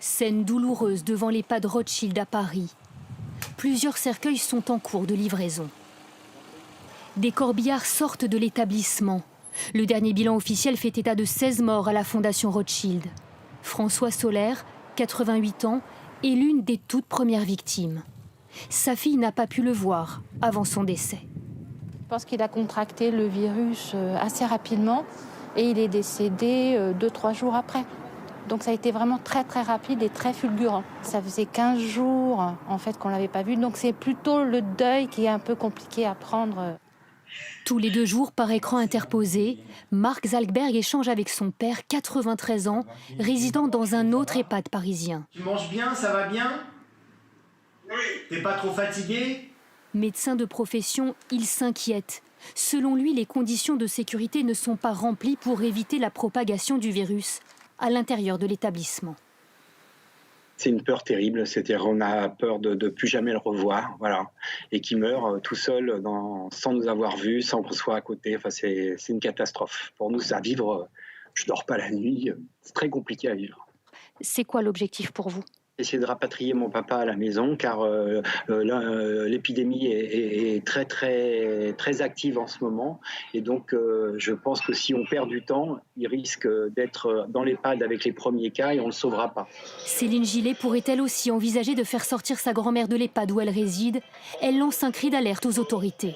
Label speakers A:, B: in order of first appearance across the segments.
A: Scène douloureuse devant l'EHPAD Rothschild à Paris. Plusieurs cercueils sont en cours de livraison. Des corbillards sortent de l'établissement. Le dernier bilan officiel fait état de 16 morts à la Fondation Rothschild. François Solaire, 88 ans, est l'une des toutes premières victimes. Sa fille n'a pas pu le voir avant son décès.
B: Je pense qu'il a contracté le virus assez rapidement et il est décédé 2-3 jours après. Donc ça a été vraiment très très rapide et très fulgurant. Ça faisait 15 jours en fait qu'on ne l'avait pas vu, donc c'est plutôt le deuil qui est un peu compliqué à prendre.
A: Tous les 2 jours, par écran interposé, Marc Zalkberg échange avec son père, 93 ans, résidant dans un autre EHPAD parisien.
C: Tu manges bien, ça va bien?
D: Oui.
C: T'es pas trop fatigué?
A: Médecin de profession, il s'inquiète. Selon lui, les conditions de sécurité ne sont pas remplies pour éviter la propagation du virus à l'intérieur de l'établissement.
E: C'est une peur terrible, c'est-à-dire on a peur de plus jamais le revoir, voilà, et qu'il meure tout seul sans nous avoir vus, sans qu'on soit à côté. Enfin, c'est une catastrophe. Pour nous, ça à vivre, je dors pas la nuit, c'est très compliqué à vivre.
A: C'est quoi l'objectif pour vous ?
E: Essayer de rapatrier mon papa à la maison, car l'épidémie est très, très, très active en ce moment. Et donc, je pense que si on perd du temps, il risque d'être dans l'EHPAD avec les premiers cas et on ne le sauvera pas.
A: Céline Gillet pourrait-elle aussi envisager de faire sortir sa grand-mère de l'EHPAD où elle réside ? Elle lance un cri d'alerte aux autorités.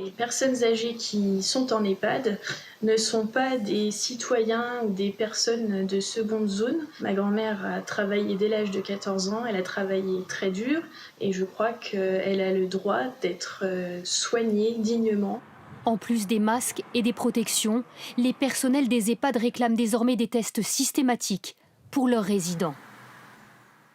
F: Les personnes âgées qui sont en EHPAD ne sont pas des citoyens ou des personnes de seconde zone. Ma grand-mère a travaillé dès l'âge de 14 ans, elle a travaillé très dur et je crois qu'elle a le droit d'être soignée dignement.
A: En plus des masques et des protections, les personnels des EHPAD réclament désormais des tests systématiques pour leurs résidents.